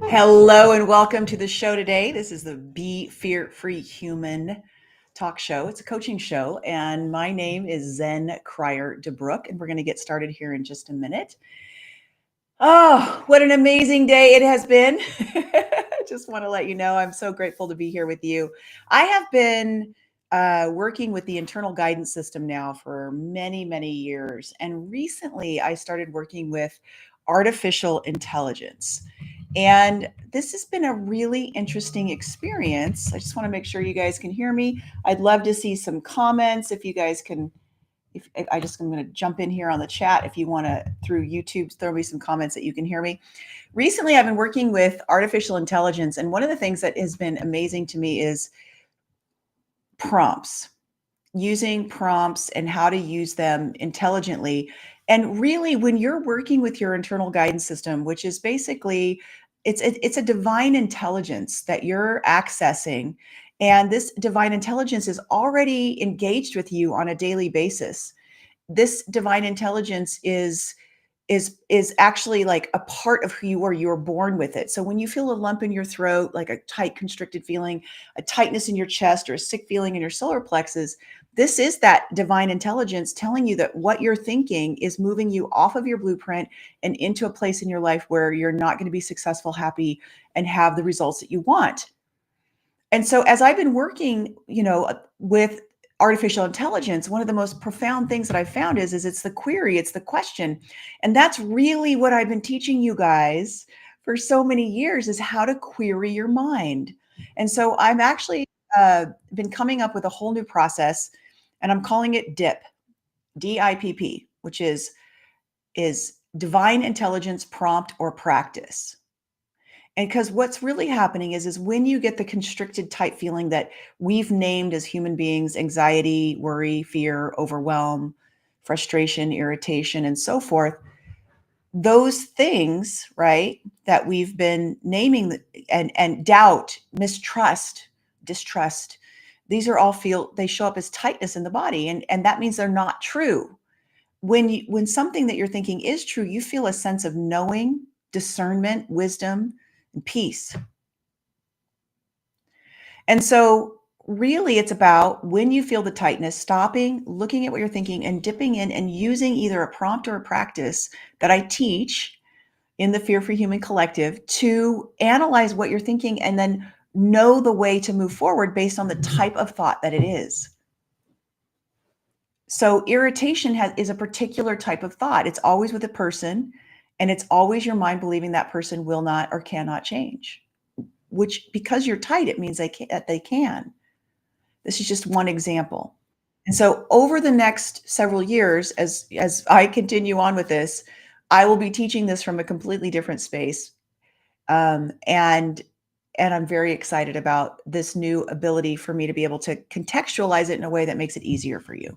Hello and welcome to the show today. This is the Be Fear Free Human talk show. It's a coaching show, and my name is Zen Cryer DeBrook, and we're going to get started here in just a minute. Oh, what an amazing day it has been. I just want to let you know I'm so grateful to be here with you. I have been working with the internal guidance system now for many, many years. And recently I started working with artificial intelligence. And this has been a really interesting experience. I just want to make sure you guys can hear me. I'd love to see some comments if you guys can if I'm going to jump in here on the chat. If you want to through YouTube, throw me some comments that you can hear me. Recently, I've been working with artificial intelligence. And one of the things that has been amazing to me is prompts, using prompts and how to use them intelligently. And really, when you're working with your internal guidance system, which is basically it's a divine intelligence that you're accessing, and this divine intelligence is already engaged with you on a daily basis. This divine intelligence is actually like a part of who you are. You're born with it. So when you feel a lump in your throat, like a tight constricted feeling, a tightness in your chest, or a sick feeling in your solar plexus, this is that divine intelligence telling you that what you're thinking is moving you off of your blueprint and into a place in your life where you're not going to be successful, happy, and have the results that you want. And so as I've been working, with artificial intelligence, one of the most profound things that I've found is it's the query, it's the question. And that's really what I've been teaching you guys for so many years, is how to query your mind. And so I'm actually been coming up with a whole new process, and I'm calling it DIP, DIPP, which is divine intelligence prompt or practice. And because what's really happening is when you get the constricted type feeling that we've named as human beings, anxiety, worry, fear, overwhelm, frustration, irritation, and so forth, those things, right, that we've been naming, and doubt, mistrust, distrust, these are all they show up as tightness in the body. And that means they're not true. When something that you're thinking is true, you feel a sense of knowing, discernment, wisdom, and peace. And so really it's about, when you feel the tightness, stopping, looking at what you're thinking, and dipping in and using either a prompt or a practice that I teach in the Fear Free Human Collective to analyze what you're thinking and then know the way to move forward based on the type of thought that it is. So irritation is a particular type of thought. It's always with a person, and it's always your mind believing that person will not or cannot change, which, because you're tight, it means that they can. This is just one example. And so over the next several years, as I continue on with this, I will be teaching this from a completely different space. And I'm very excited about this new ability for me to be able to contextualize it in a way that makes it easier for you.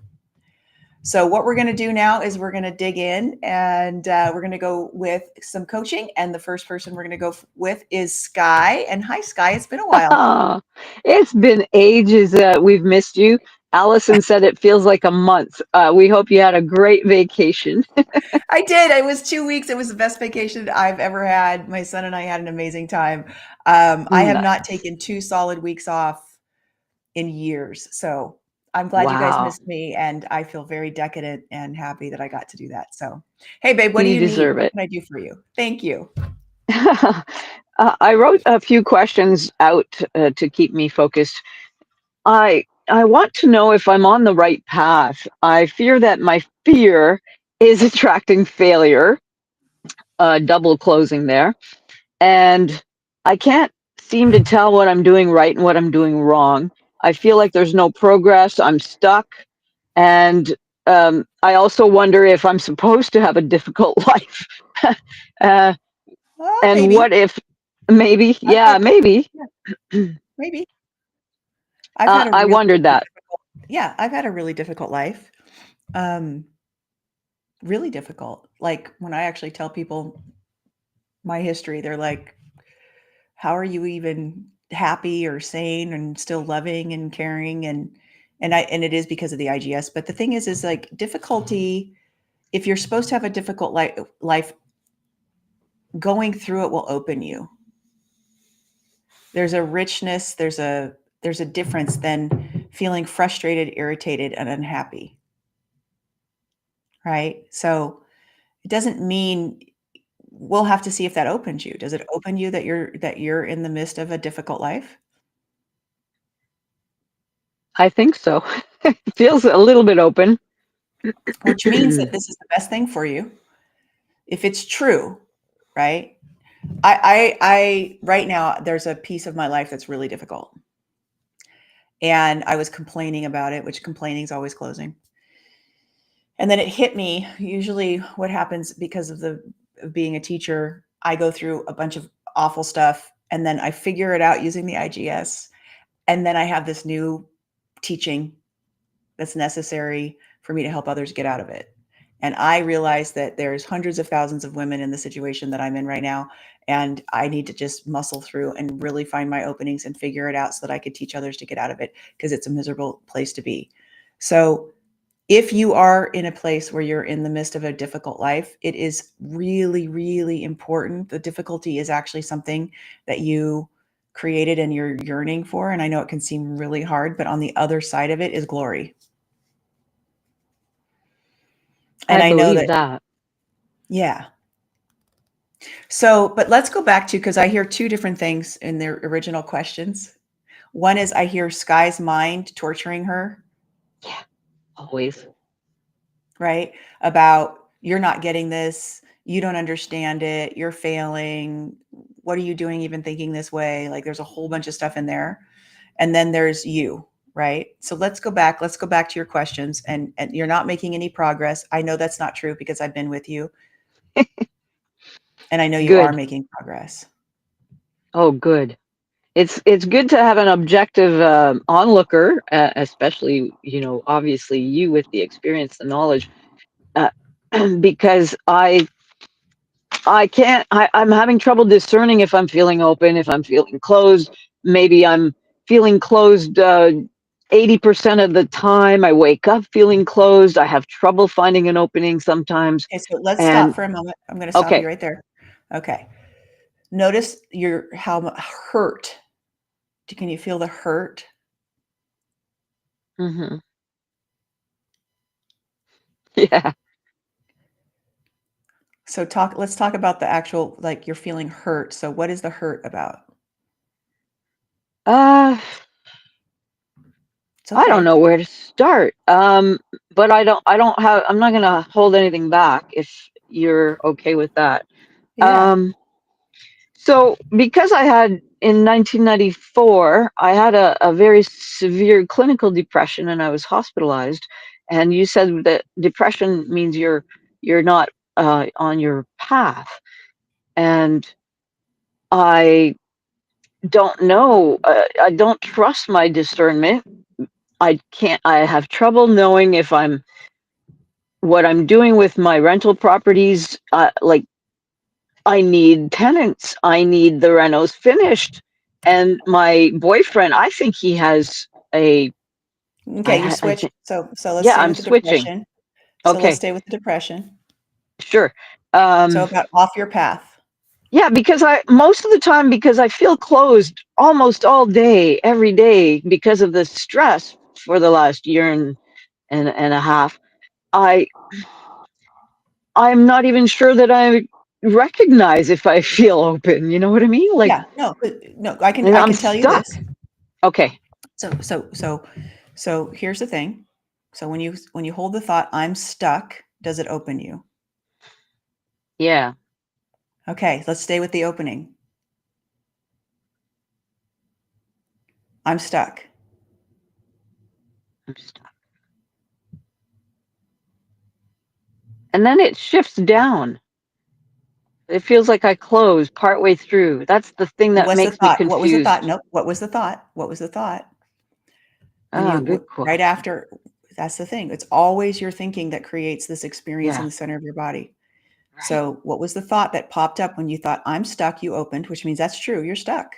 So what we're going to do now is we're going to dig in, and we're going to go with some coaching. And the first person we're going to go with is Sky. And hi, Sky. It's been a while. It's been ages. We've missed you. Allison said it feels like a month. We hope you had a great vacation. I did. It was 2 weeks. It was the best vacation I've ever had. My son and I had an amazing time. I have not Nice. taken 2 solid weeks off in years. So I'm glad you guys Wow. missed me, and I feel very decadent and happy that I got to do that. So, hey, babe, what do You you need? deserve What it. can I do for you? Thank you. I wrote a few questions out to keep me focused. I want to know if I'm on the right path. I fear that my fear is attracting failure, double closing there. And I can't seem to tell what I'm doing right and what I'm doing wrong. I feel like there's no progress. I'm stuck. And I also wonder if I'm supposed to have a difficult life. uh, and Maybe. what if maybe, I've yeah, had, maybe. yeah, maybe. I've had a I really, wondered really that. difficult, yeah, I've had a really difficult life. Um, really difficult. Like when I actually tell people my history, they're like, how are you even happy or sane and still loving and caring? And it is because of the IGS. But the thing is like difficulty, if you're supposed to have a difficult life, going through it will open you. There's a richness, there's a difference than feeling frustrated, irritated, and unhappy, right? So it doesn't mean we'll have to see if that opens you. Does it open you that you're in the midst of a difficult life? I think so. It feels a little bit open. Which means that this is the best thing for you. If it's true, right? I right now there's a piece of my life that's really difficult. And I was complaining about it, which complaining is always closing. And then it hit me. Usually what happens because of being a teacher, I go through a bunch of awful stuff and then I figure it out using the IGS. And then I have this new teaching that's necessary for me to help others get out of it. And I realize that there's hundreds of thousands of women in the situation that I'm in right now. And I need to just muscle through and really find my openings and figure it out so that I could teach others to get out of it, because it's a miserable place to be. So if you are in a place where you're in the midst of a difficult life, it is really, really important. The difficulty is actually something that you created and you're yearning for. And I know it can seem really hard, but on the other side of it is glory. And I I know believe that, that. yeah. So, but let's go back to, because I hear two different things in their original questions. One is I hear Sky's mind torturing her, Yeah, always. right? About you're not getting this, you don't understand it, you're failing. What are you doing even thinking this way? Like there's a whole bunch of stuff in there. And then there's you, right? So let's go back. Let's go back to your questions. And you're not making any progress. I know that's not true because I've been with you. And I know you are Good. making progress. Oh, good. It's good to have an objective onlooker, especially obviously you with the experience, the knowledge, uh, because I can't. I'm having trouble discerning if I'm feeling open, if I'm feeling closed. Maybe I'm feeling closed 80% of the time. I wake up feeling closed. I have trouble finding an opening sometimes. Okay, so let's stop And for a moment. I'm going to stop you okay, right there. Okay. Notice how hurt. Can you feel the hurt? hmm yeah. So let's talk about the actual, like you're feeling hurt. So what is the hurt about? Uh, It's I don't okay. know where to start. But I'm not gonna hold anything back if you're okay with that. Yeah. Um, so because I had in 1994, I had a very severe clinical depression and I was hospitalized. And you said that depression means you're not on your path. And I don't know. I don't trust my discernment. I have trouble knowing if what I'm doing with my rental properties. Like I need tenants. I need the renos finished. And my boyfriend, I think he has a, Okay, you I switch. think, So let's yeah, stay I'm with the switching. depression. So let's Okay, stay with the depression. sure. So Um, about off your path. yeah, because most of the time, because I feel closed almost all day, every day, because of the stress for the last year and a half. I I'm not even sure that I recognize if I feel open, you know what I mean? Like, Yeah, no, no, I can and I I'm can tell you stuck. this. Okay. So here's the thing. So when you hold the thought, I'm stuck, does it open you? Yeah, Okay, let's stay with the opening. I'm stuck. I'm stuck. And then it shifts down. It feels like I close partway through. That's the thing And that what's the makes me thought? What was the thought? confused. Nope. What was the thought? What was the thought? When Ah, you good right question. after, that's the thing. It's always your thinking that creates this experience in Yeah, the center of your body. right. So what was the thought that popped up when you thought I'm stuck, you opened, which means that's true, you're stuck.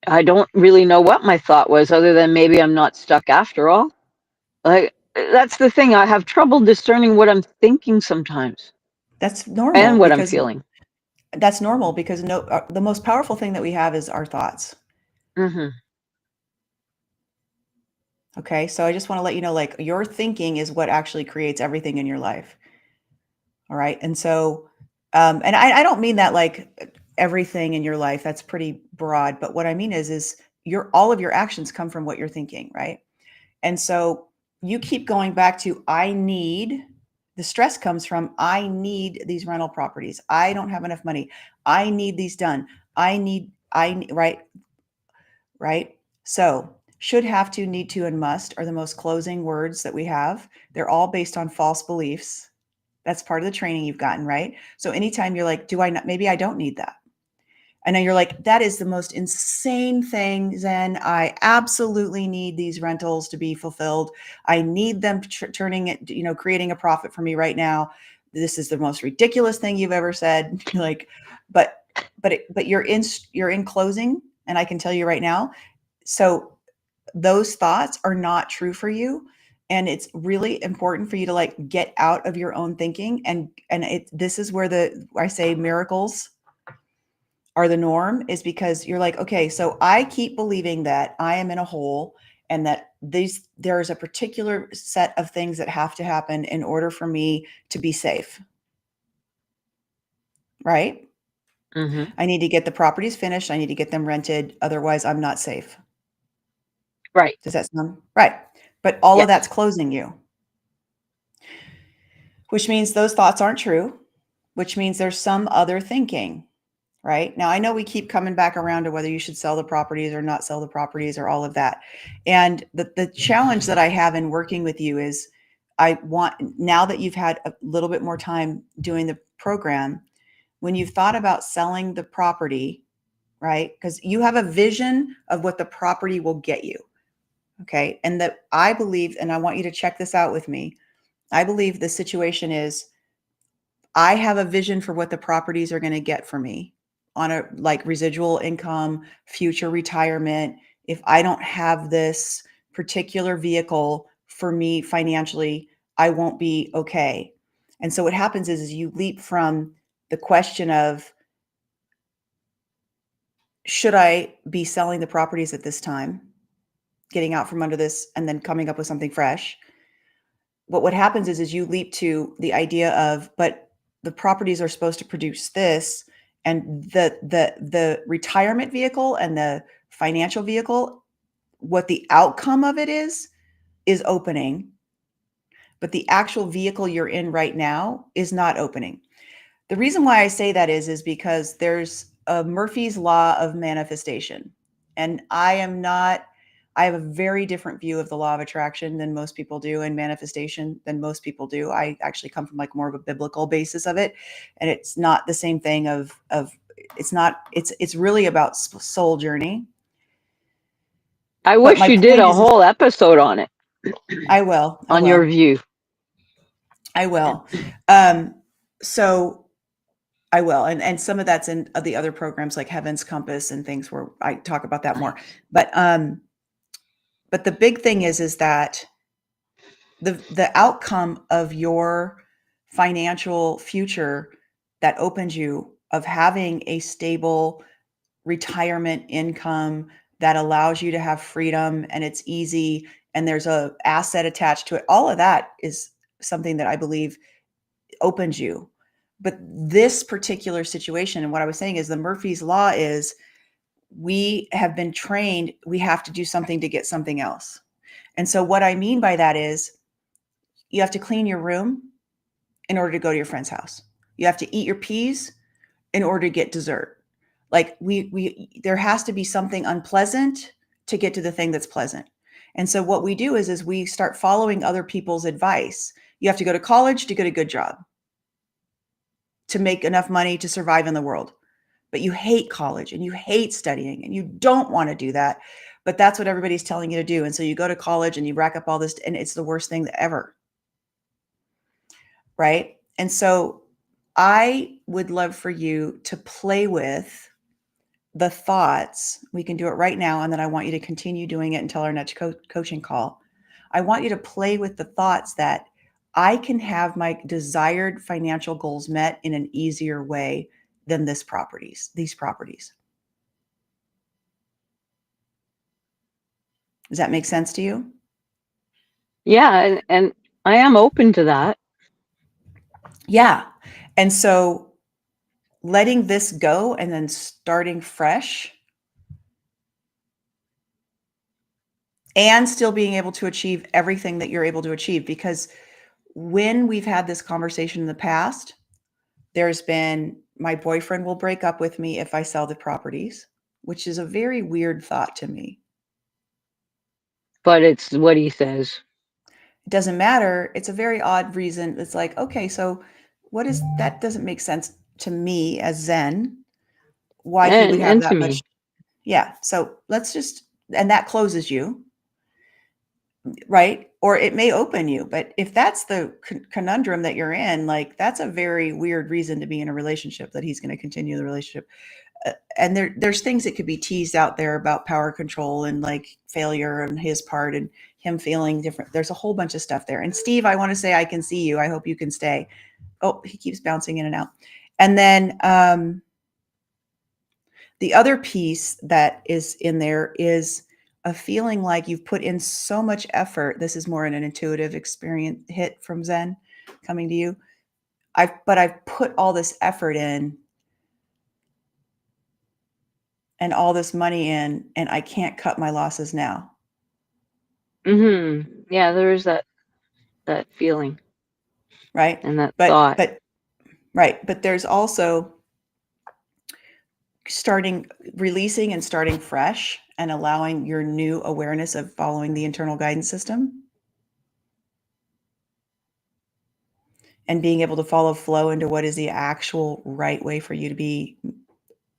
I don't really know what my thought was other than maybe I'm not stuck after all. Like, that's the thing. I have trouble discerning what I'm thinking sometimes That's normal and what I'm because feeling. That's normal because the most powerful thing that we have is our thoughts. Mm-hmm. Okay. So I just want to let you know, like, your thinking is what actually creates everything in your life. All right. And so, and I don't mean that like everything in your life, that's pretty broad, but what I mean is all of your actions come from what you're thinking. Right. And so you keep going back to, the stress comes from, I need these rental properties. I don't have enough money. I need these done. Right, right. So should, have to, need to, and must are the most closing words that we have. They're all based on false beliefs. That's part of the training you've gotten, right? So anytime you're like, do I not, maybe I don't need that. And then you're like, that is the most insane thing, Zen. I absolutely need these rentals to be fulfilled. I need them turning it, creating a profit for me right now. This is the most ridiculous thing you've ever said. Like, but you're in closing, and I can tell you right now. So those thoughts are not true for you, and it's really important for you to like get out of your own thinking, this is where I say miracles are the norm, is because you're like, okay, so I keep believing that I am in a hole, and that there's a particular set of things that have to happen in order for me to be safe, right? Mm-hmm. I need to get the properties finished, I need to get them rented, otherwise I'm not safe. Right. Does that sound right? But all of Yes. that's closing you, which means those thoughts aren't true, which means there's some other thinking. Right now, I know we keep coming back around to whether you should sell the properties or not sell the properties or all of that. And the challenge that I have in working with you is, I want, now that you've had a little bit more time doing the program, when you've thought about selling the property, right? Because you have a vision of what the property will get you. Okay. And that I believe, and I want you to check this out with me. I believe the situation is, I have a vision for what the properties are going to get for me on a like residual income, future retirement. If I don't have this particular vehicle for me financially, I won't be okay. And so what happens is you leap from the question of, should I be selling the properties at this time, getting out from under this, and then coming up with something fresh. But what happens is you leap to the idea of, but the properties are supposed to produce this, and the retirement vehicle and the financial vehicle, what the outcome of it is opening, but the actual vehicle you're in right now is not opening. The reason why I say that is because there's a Murphy's law of manifestation. And I have a very different view of the law of attraction than most people do, and manifestation than most people do. I actually come from like more of a biblical basis of it. And it's not the same thing of it's not, it's really about soul journey. I But wish my you did point a is whole episode on it, I will, I on your will, view. I will. Um, so I will. And some of that's in the other programs like Heaven's Compass and things where I talk about that more. But the big thing is that the outcome of your financial future that opens you, of having a stable retirement income that allows you to have freedom, and it's easy, and there's a asset attached to it. All of that is something that I believe opens you. But this particular situation, and what I was saying is, the Murphy's Law is, we have been trained, we have to do something to get something else. And so what I mean by that is, you have to clean your room in order to go to your friend's house. You have to eat your peas in order to get dessert. Like there has to be something unpleasant to get to the thing that's pleasant. And so what we do is we start following other people's advice. You have to go to college to get a good job, to make enough money to survive in the world. But you hate college and you hate studying and you don't want to do that. But that's what everybody's telling you to do. And so you go to college and you rack up all this, and it's the worst thing ever. Right. And so I would love for you to play with the thoughts. We can do it right now. And then I want you to continue doing it until our next coaching call. I want you to play with the thoughts that I can have my desired financial goals met in an easier way than these properties. Does that make sense to you? Yeah, and I am open to that. Yeah. And so letting this go and then starting fresh and still being able to achieve everything that you're able to achieve. Because when we've had this conversation in the past, there's been my boyfriend will break up with me if I sell the properties, which is a very weird thought to me. But it's what he says. It doesn't matter. It's a very odd reason. It's like, okay, so what is that? Doesn't make sense to me as Zen, why he would have And to that much. me. Yeah. So let's just, and that closes you, right? Or it may open you. But if that's the conundrum that you're in, like that's a very weird reason to be in a relationship that he's going to continue the relationship. And there's things that could be teased out there about power control and like failure on his part and him feeling different. There's a whole bunch of stuff there. And Steve, I want to say I can see you. I hope you can stay. Oh, he keeps bouncing in and out. And then the other piece that is in there is a feeling like you've put in so much effort. This is more an intuitive experience hit from Zen coming to you. I've put all this effort in and all this money in, and I can't cut my losses now. Yeah, there is that feeling. Right. And that thought. But there's also releasing and starting fresh and allowing your new awareness of following the internal guidance system and being able to follow flow into what is the actual right way for you to be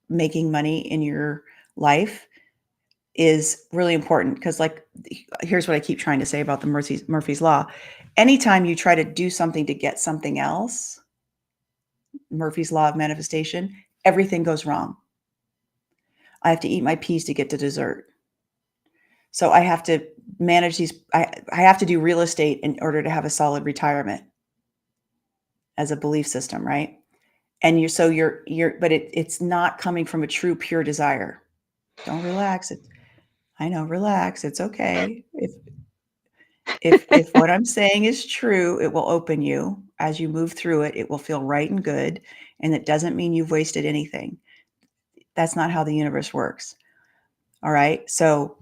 making money in your life is really important. Because like, here's what I keep trying to say about the Murphy's Law. Anytime you try to do something to get something else, Murphy's Law of manifestation, everything goes wrong. I have to eat my peas to get to dessert. So I have to manage these. I have to do real estate in order to have a solid retirement as a belief system, right? And but it's not coming from a true, pure desire. Don't relax. I know, relax. It's okay. If what I'm saying is true, it will open you as you move through it. It will feel right and good, and it doesn't mean you've wasted anything. That's not how the universe works. All right. So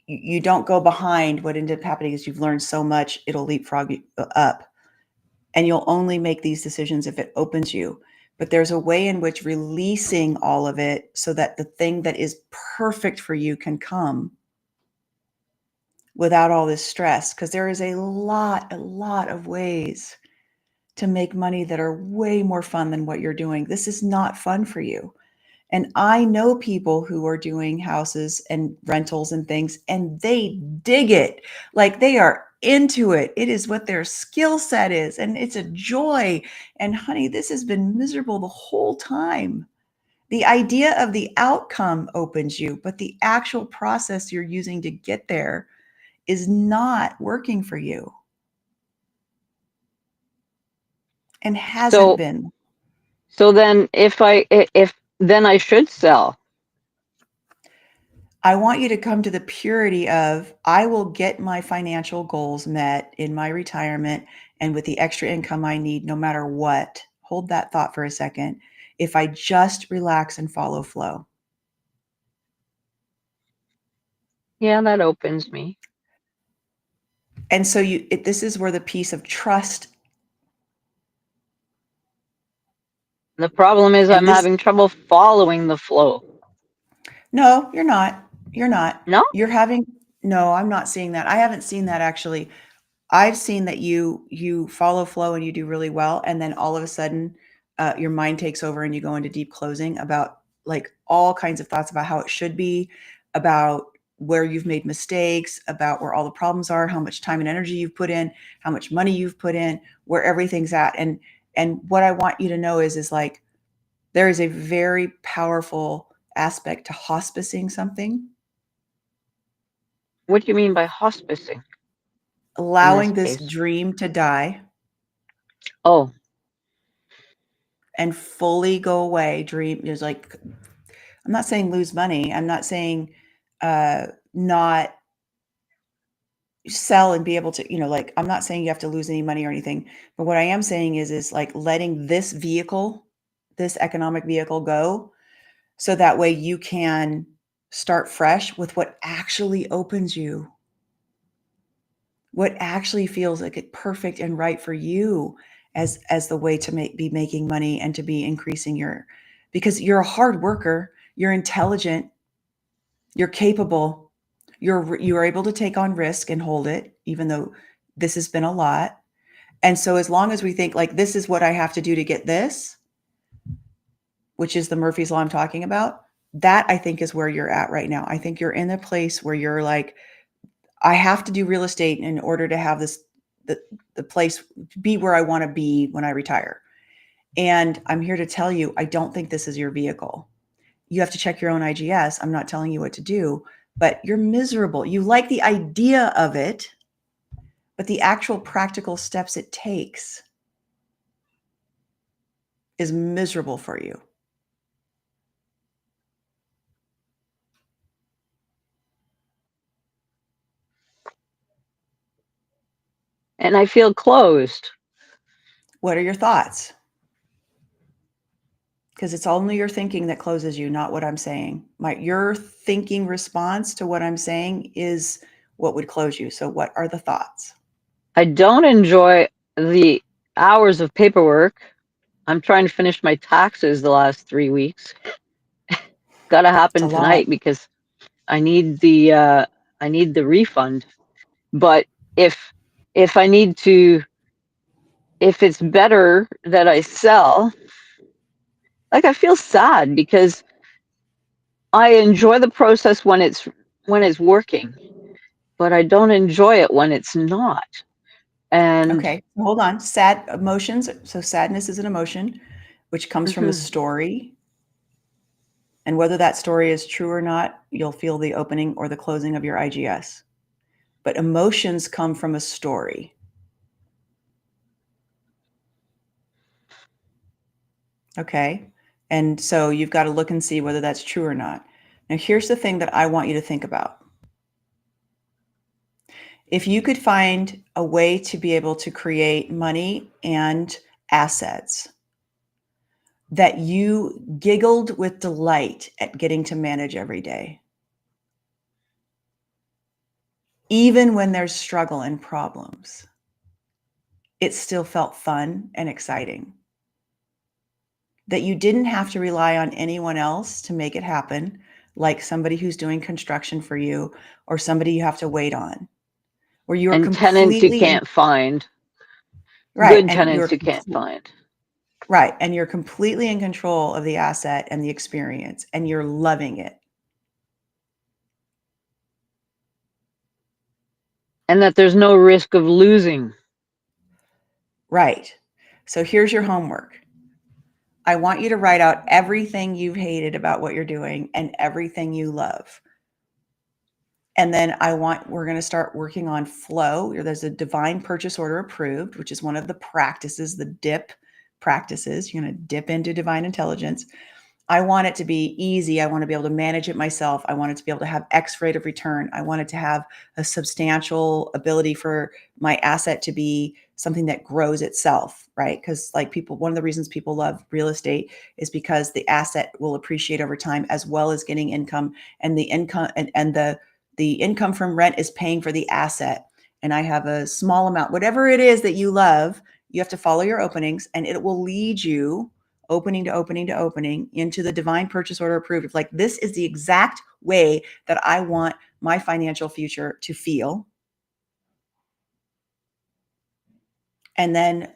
you don't go behind. What ended up happening is you've learned so much, it'll leapfrog you up. And you'll only make these decisions if it opens you. But there's a way in which releasing all of it so that the thing that is perfect for you can come without all this stress. Because there is a lot of ways to make money that are way more fun than what you're doing. This is not fun for you. And I know people who are doing houses and rentals and things, and they dig it. Like they are into it. It is what their skill set is, and it's a joy. And honey, this has been miserable the whole time. The idea of the outcome opens you, but the actual process you're using to get there is not working for you and hasn't been. So then if then I should sell. I want you to come to the purity of, I will get my financial goals met in my retirement and with the extra income I need, no matter what. Hold that thought for a second. If I just relax and follow flow. Yeah, that opens me. And so this is where the piece of trust. The problem is I'm having trouble following the flow. No, you're not. You're not. No? No, I'm not seeing that. I haven't seen that actually. I've seen that you follow flow and you do really well. And then all of a sudden your mind takes over and you go into deep closing about like all kinds of thoughts about how it should be, about where you've made mistakes, about where all the problems are, how much time and energy you've put in, how much money you've put in, where everything's at. And what I want you to know is like, there is a very powerful aspect to hospicing something. What do you mean by hospicing? Allowing this dream to die. Oh. and fully go away, dream is like, I'm not saying lose money. I'm not saying not sell and be able to, like, I'm not saying you have to lose any money or anything, but what I am saying is like letting this vehicle, this economic vehicle go, so that way you can start fresh with what actually opens you, what actually feels like it perfect and right for you as the way to be making money and to be increasing because you're a hard worker, you're intelligent, you're capable, you are able to take on risk and hold it, even though this has been a lot. And so as long as we think like, this is what I have to do to get this, which is the Murphy's Law I'm talking about, that I think is where you're at right now. I think you're in a place where you're like, I have to do real estate in order to have the place be where I want to be when I retire. And I'm here to tell you, I don't think this is your vehicle. You have to check your own IGS. I'm not telling you what to do, but you're miserable. You like the idea of it, but the actual practical steps it takes is miserable for you. And I feel closed. What are your thoughts? Because it's only your thinking that closes you, not what I'm saying. Your thinking response to what I'm saying is what would close you. So what are the thoughts? I don't enjoy the hours of paperwork. I'm trying to finish my taxes the last 3 weeks. Got to happen It's a lot. tonight because I need the refund. But if I need to, if it's better that I sell, like I feel sad because I enjoy the process when it's working, but I don't enjoy it when it's not. And Okay, hold on. Sad emotions. So sadness is an emotion, which comes from a story. And whether that story is true or not, you'll feel the opening or the closing of your IGS. But emotions come from a story. Okay. And so you've got to look and see whether that's true or not. Now, here's the thing that I want you to think about. If you could find a way to be able to create money and assets that you giggled with delight at getting to manage every day, even when there's struggle and problems, it still felt fun and exciting. That you didn't have to rely on anyone else to make it happen, like somebody who's doing construction for you or somebody you have to wait on, where you are and tenants you completely can't find. right, Good and tenants you can't find. right, and you're completely in control of the asset and the experience, and you're loving it. And that there's no risk of losing. Right. So here's your homework. I want you to write out everything you've hated about what you're doing and everything you love. And then we're going to start working on flow. There's a divine purchase order approved, which is one of the practices, the DIP practices. You're going to dip into divine intelligence. I want it to be easy. I want to be able to manage it myself. I want it to be able to have X rate of return. I want it to have a substantial ability for my asset to be something that grows itself, right? Because one of the reasons people love real estate is because the asset will appreciate over time as well as getting income, and the income and the income from rent is paying for the asset. And I have a small amount, whatever it is that you love, you have to follow your openings and it will lead you opening to opening to opening into the divine purchase order approved. It's like, this is the exact way that I want my financial future to feel. And then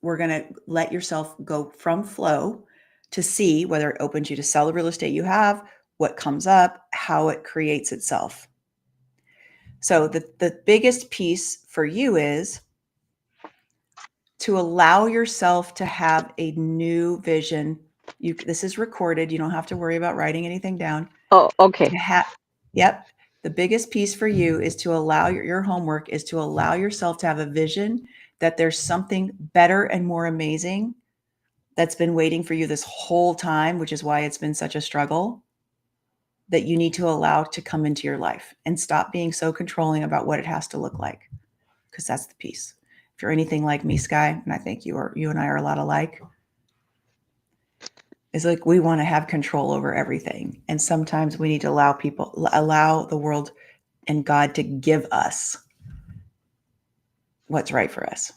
we're going to let yourself go from flow to see whether it opens you to sell the real estate you have, what comes up, how it creates itself. So the biggest piece for you is to allow yourself to have a new vision. This is recorded. You don't have to worry about writing anything down. Oh, okay. Yep. The biggest piece for you is to allow your homework is to allow yourself to have a vision that there's something better and more amazing that's been waiting for you this whole time, which is why it's been such a struggle, that you need to allow to come into your life, and stop being so controlling about what it has to look like, because that's the piece. If you're anything like me, Sky, and I think you and I are a lot alike, is like we want to have control over everything. And sometimes we need to allow the world and God to give us what's right for us,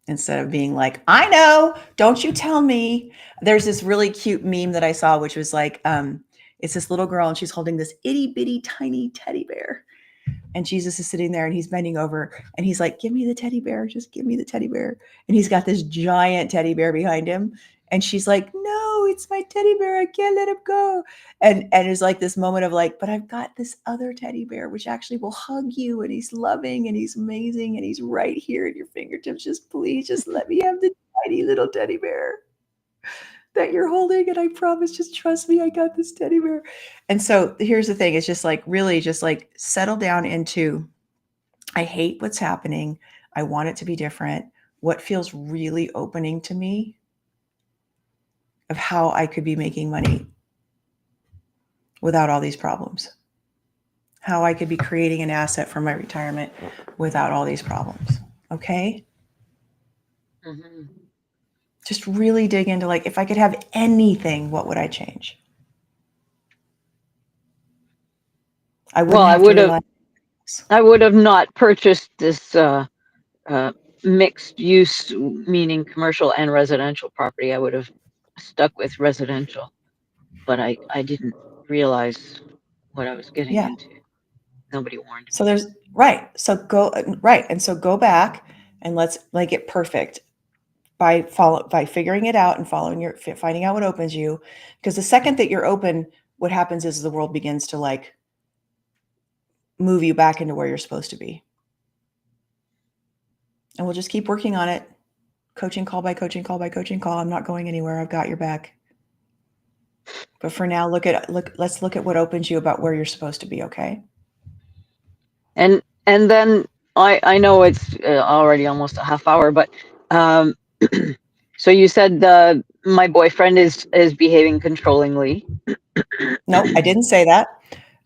instead of being like, I know, don't you tell me. There's this really cute meme that I saw, which was like, it's this little girl and she's holding this itty bitty tiny teddy bear. And Jesus is sitting there and he's bending over and he's like, give me the teddy bear. Just give me the teddy bear. And he's got this giant teddy bear behind him. And she's like, no, it's my teddy bear. I can't let him go. And it's like this moment of like, but I've got this other teddy bear, which actually will hug you. And he's loving and he's amazing. And he's right here at your fingertips. Just please, just let me have the tiny little teddy bear that you're holding. And I promise, just trust me, I got this teddy bear. And so here's the thing. It's just like, really just like settle down into, I hate what's happening. I want it to be different. What feels really opening to me of how I could be making money without all these problems, how I could be creating an asset for my retirement without all these problems. Okay. Mm-hmm. Just really dig into like, if I could have anything, what would I change? I would have not purchased this mixed use, meaning commercial and residential property. I would have stuck with residential, but I didn't realize what I was getting into. Nobody warned me. So there's right. So go right. And so go back and let's make it perfect by figuring it out and finding out what opens you. Because the second that you're open, what happens is the world begins to like move you back into where you're supposed to be. And we'll just keep working on it. Coaching call by coaching call by coaching call. I'm not going anywhere. I've got your back. But for now, let's look at what opens you about where you're supposed to be. Okay. And then I know it's already almost a half hour, but so you said my boyfriend is behaving controllingly. No, I didn't say that.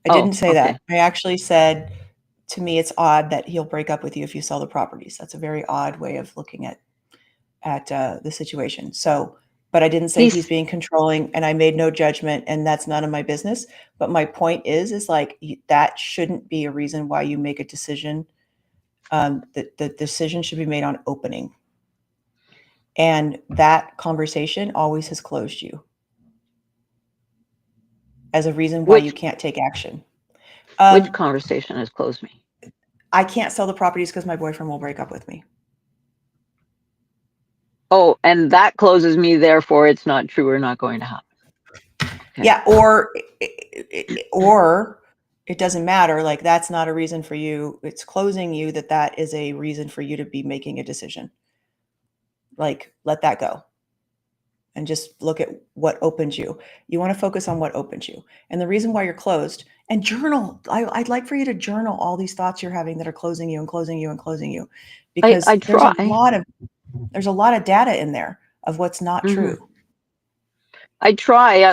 I didn't say okay. that. I actually said, to me, it's odd that he'll break up with you if you sell the properties. That's a very odd way of looking at the situation. So, but I didn't say he's being controlling, and I made no judgment, and that's none of my business. But my point is like, that shouldn't be a reason why you make a decision. The decision should be made on opening. And that conversation always has closed you as a reason why you can't take action. Which conversation has closed me? I can't sell the properties because my boyfriend will break up with me. Oh, and that closes me, therefore it's not true or not going to happen. Okay. Yeah, or it doesn't matter. Like, that's not a reason for you. It's closing you. That is a reason for you to be making a decision. Like, let that go. And just look at what opens you. You want to focus on what opens you. And the reason why you're closed, and journal. I'd like for you to journal all these thoughts you're having that are closing you and closing you and closing you. Because there's a lot of data in there of what's not true. I try.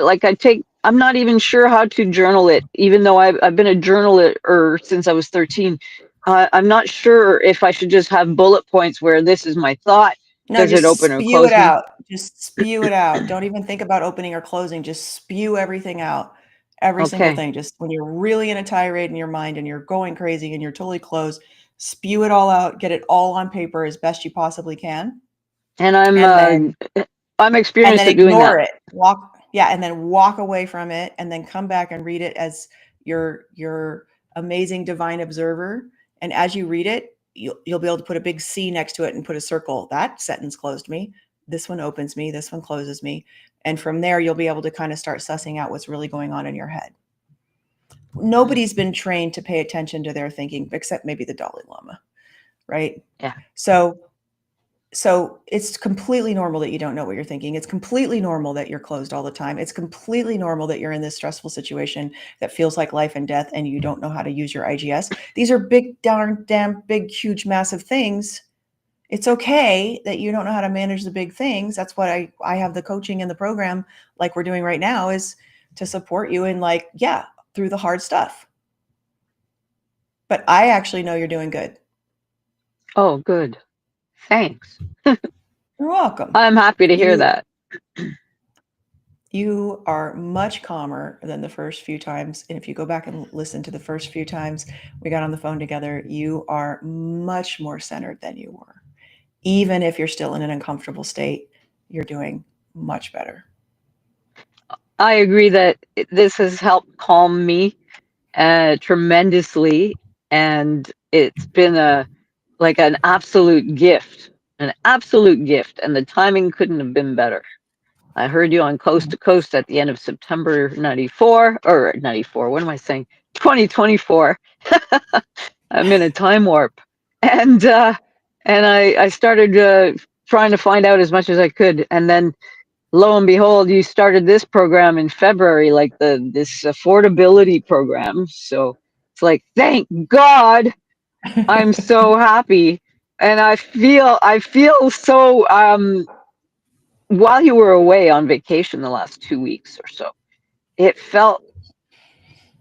I'm not even sure how to journal it, even though I've been a journaler since I was 13. I'm not sure if I should just have bullet points where this is my thought. No, does it open or close? Spew it out. Just spew it out. Don't even think about opening or closing. Just spew everything out. Every single thing. Just when you're really in a tirade in your mind and you're going crazy and you're totally closed, spew it all out. Get it all on paper as best you possibly can. And I'm experienced at doing that. Ignore it. And then walk away from it, and then come back and read it as your amazing divine observer. And as you read it, you'll be able to put a big C next to it and put a circle. That sentence closed me. This one opens me. This one closes me. And from there, you'll be able to kind of start sussing out what's really going on in your head. Nobody's been trained to pay attention to their thinking, except maybe the Dalai Lama, right? Yeah. So it's completely normal that you don't know what you're thinking. It's completely normal that you're closed all the time. It's completely normal that you're in this stressful situation that feels like life and death, and you don't know how to use your IGS. These are big, damn big, huge, massive things. It's okay that you don't know how to manage the big things. That's what I have the coaching and the program like we're doing right now is to support you in like, yeah, through the hard stuff. But I actually know you're doing good. Oh, good. Thanks. You're welcome. I'm happy to hear You that. you are much calmer than the first few times. And if you go back and listen to the first few times we got on the phone together, you are much more centered than you were. Even if you're still in an uncomfortable state, you're doing much better. I agree that this has helped calm me tremendously, and it's been a like an absolute gift, and the timing couldn't have been better. I heard you on Coast to Coast at the end of September 94 or 94. What am I saying? 2024. I'm in a time warp, and I started trying to find out as much as I could, and then lo and behold, you started this program in February, like this affordability program. So it's like, thank God, I'm so happy, and I feel so. While you were away on vacation the last 2 weeks or so, it felt,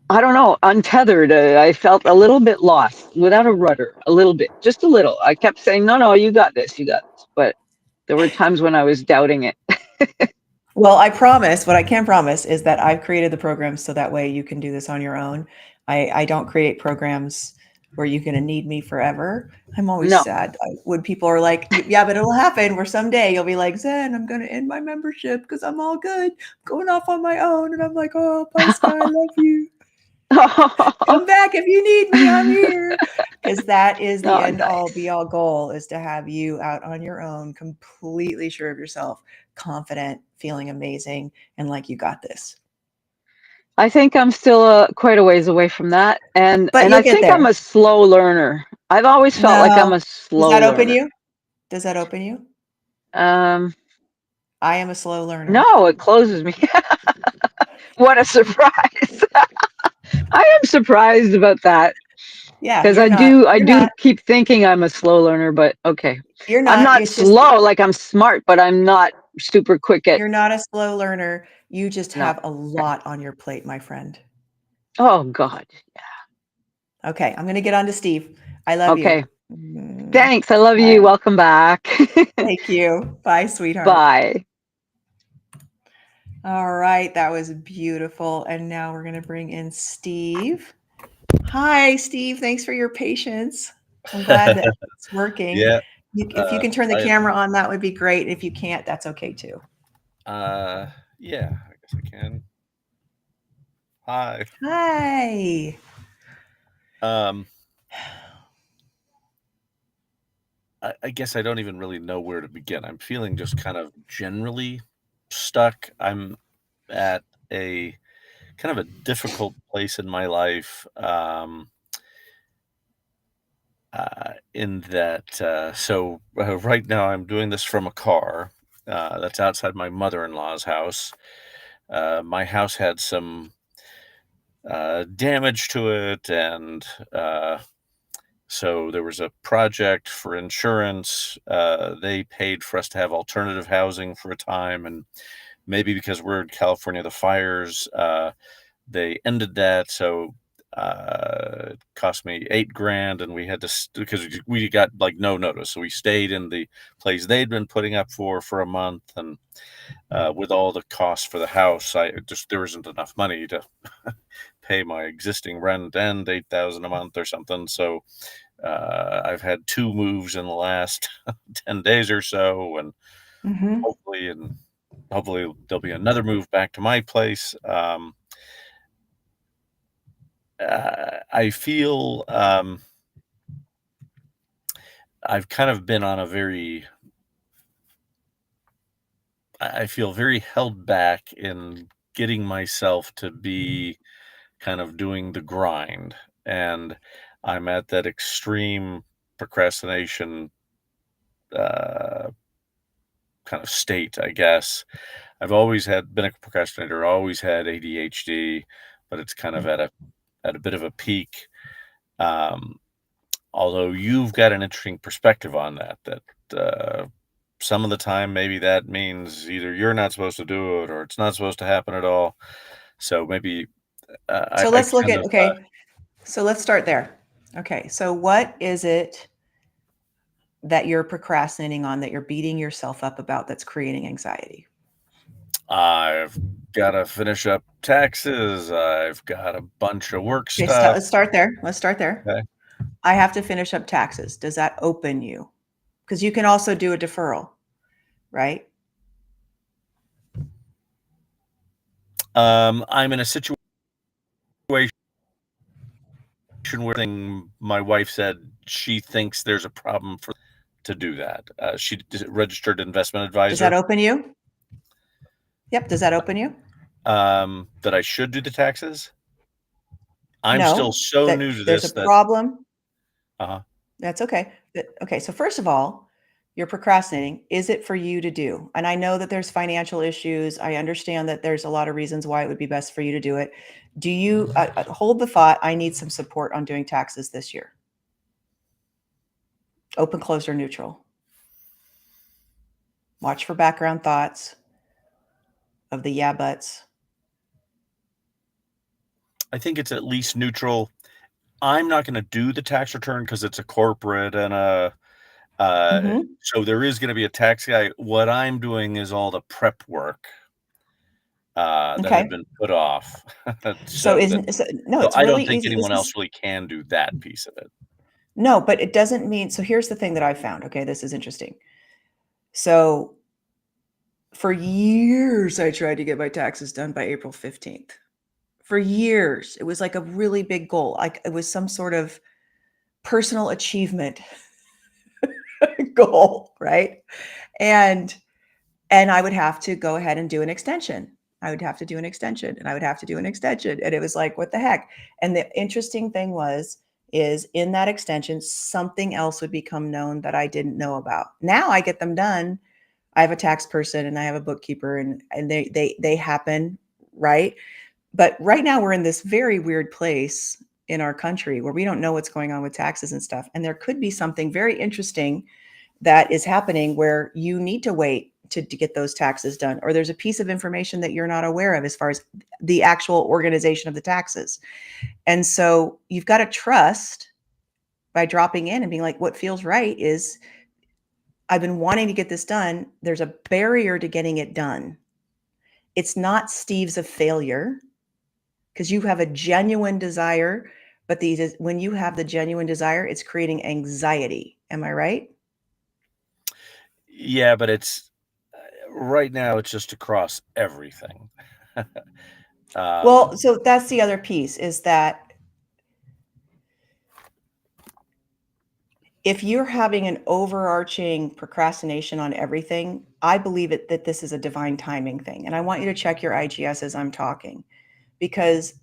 I don't know, untethered. I felt a little bit lost, without a rudder, a little bit, just a little. I kept saying, no, no, you got this, you got this. But there were times when I was doubting it. Well, I promise, what I can promise is that I've created the programs so that way you can do this on your own. I don't create programs where you're going to need me forever. I'm always No. sad when people are like, yeah, but it'll happen where someday you'll be like, Zen, I'm going to end my membership because I'm all good. I'm going off on my own. And I'm like, oh, bye, Sky. I love you. Come back if you need me. I'm here. Because that is the Oh, end all be nice. all goal is to have you out on your own, completely sure of yourself, confident, feeling amazing, and like you got this. I think I'm still quite a ways away from that, and But and you'll I get think I'm there. a slow learner. I've always felt like I'm No. a Does slow that open learner. you? Does that open you? Um, I am a slow learner. no, it closes me. What a surprise! I am surprised about that Yeah, because you're I not. do I You're do not. keep thinking I'm a slow learner, but okay. You're I'm not. not It's just slow, like I'm smart, but I'm not super quick at you're not a slow learner. You just no. have a Okay. lot on your plate, my friend. Oh God. Okay, I'm going to get on to Steve. I love you. Okay. Mm, Thanks. I love you. bye. Welcome back. Thank you. Bye, sweetheart. Bye. All right, that was beautiful. And now we're going to bring in Steve. Hi, Steve. Thanks for your patience. I'm glad that it's working. Yeah, If you can turn the I camera on, that would be great. If you can't, that's okay too. yeah, I guess I can. Hi. Hi. Um, I guess I don't even really know where to begin. I'm feeling just kind of generally stuck. I'm at a kind of a difficult place in my life, in that, right now I'm doing this from a car, that's outside my mother-in-law's house. My house had some damage to it, and so there was a project for insurance. They paid for us to have alternative housing for a time, and maybe because we're in California, the fires, they ended that. So it cost me 8 grand, and we had to because we got like no notice, so we stayed in the place they'd been putting up for a month, and with all the costs for the house, I just there isn't enough money to pay my existing rent and 8,000 a month or something. So I've had 2 moves in the last 10 days or so, and Hmm. hopefully and hopefully there'll be another move back to my place. I feel I've kind of been on a very I feel very held back in getting myself to be kind of doing the grind, and I'm at that extreme procrastination uh, kind of state, I guess. I've always had been a procrastinator, always had ADHD, but it's kind of at a bit of a peak. Um, Although you've got an interesting perspective on that some of the time, maybe that means either you're not supposed to do it or it's not supposed to happen at all. So maybe So I let's look kind at, of okay, so let's start there. Okay, so what is it that you're procrastinating on, that you're beating yourself up about, that's creating anxiety? I've got to finish up taxes. I've got a bunch of work Okay, stuff. let's start there. Let's start there. Okay. I have to finish up taxes. Does that open you? Because you can also do a deferral, right? I'm in a situation where my wife said she thinks there's a problem to do that. She registered investment advisor. Does that open you? Yep. Does that open you? That I should do the taxes. I'm No, still so that new to there's this a that problem. uh-huh. That's okay. Okay. So first of all, you're procrastinating. Is it for you to do? And I know that there's financial issues. I understand that there's a lot of reasons why it would be best for you to do it. Do you hold the thought, I need some support on doing taxes this year? Open, closed, or neutral? Watch for background thoughts of the yeah buts. I think it's at least neutral. I'm not going to do the tax return because it's a corporate and so there is going to be a tax guy. What I'm doing is all the prep work that Okay. had been put off. No, So it's I really don't think easy. anyone else really can do that piece of it. No, but it doesn't mean, so here's the thing that I found. Okay, this is interesting. So for years, I tried to get my taxes done by April 15th. For years, it was like a really big goal. Like it was some sort of personal achievement goal, right? And I would have to go ahead and do an extension. I would have to do an extension and I would have to do an extension. And it was like, what the heck? And the interesting thing is in that extension, something else would become known that I didn't know about. Now I get them done. I have a tax person and I have a bookkeeper and they happen, right? But right now we're in this very weird place in our country where we don't know what's going on with taxes and stuff. And there could be something very interesting that is happening where you need to wait to get those taxes done, or there's a piece of information that you're not aware of as far as the actual organization of the taxes. And so you've got to trust by dropping in and being like, what feels right is I've been wanting to get this done. There's a barrier to getting it done. It's not Steve's a failure because you have a genuine desire, but when you have the genuine desire, it's creating anxiety. Am I right? Yeah, but it's right now it's just across everything. Well, so that's the other piece is that if you're having an overarching procrastination on everything, I believe that this is a divine timing thing. And I want you to check your IGS as I'm talking, because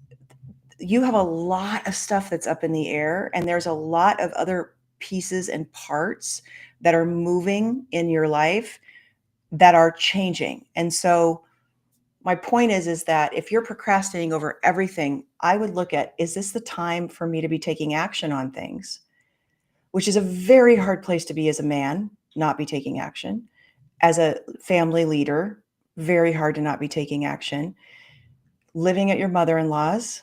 you have a lot of stuff that's up in the air and there's a lot of other pieces and parts that are moving in your life that are changing. And so my point is that if you're procrastinating over everything, I would look at, is this the time for me to be taking action on things? Which is a very hard place to be as a man, not be taking action. As a family leader, very hard to not be taking action. Living at your mother-in-law's,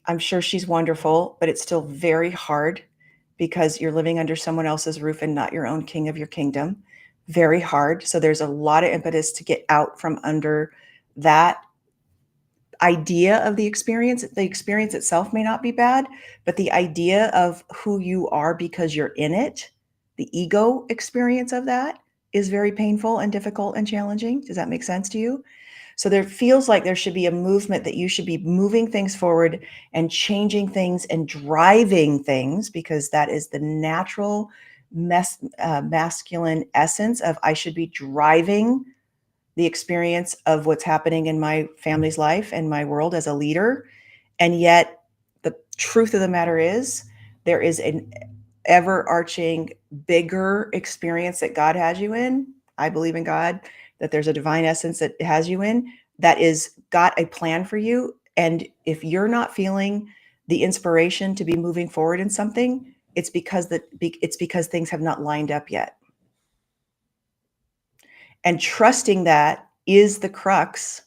I'm sure she's wonderful, but it's still very hard because you're living under someone else's roof and not your own king of your kingdom. Very hard. So there's a lot of impetus to get out from under that idea of the experience. The experience itself may not be bad, but the idea of who you are because you're in it, the ego experience of that is very painful and difficult and challenging. Does that make sense to you? So there feels like there should be a movement that you should be moving things forward and changing things and driving things, because that is the natural masculine essence of I should be driving the experience of what's happening in my family's life and my world as a leader. And yet the truth of the matter is there is an overarching bigger experience that God has you in. I believe in God, that there's a divine essence that has you in that is got a plan for you. And if you're not feeling the inspiration to be moving forward in something, it's because things have not lined up yet. And trusting that is the crux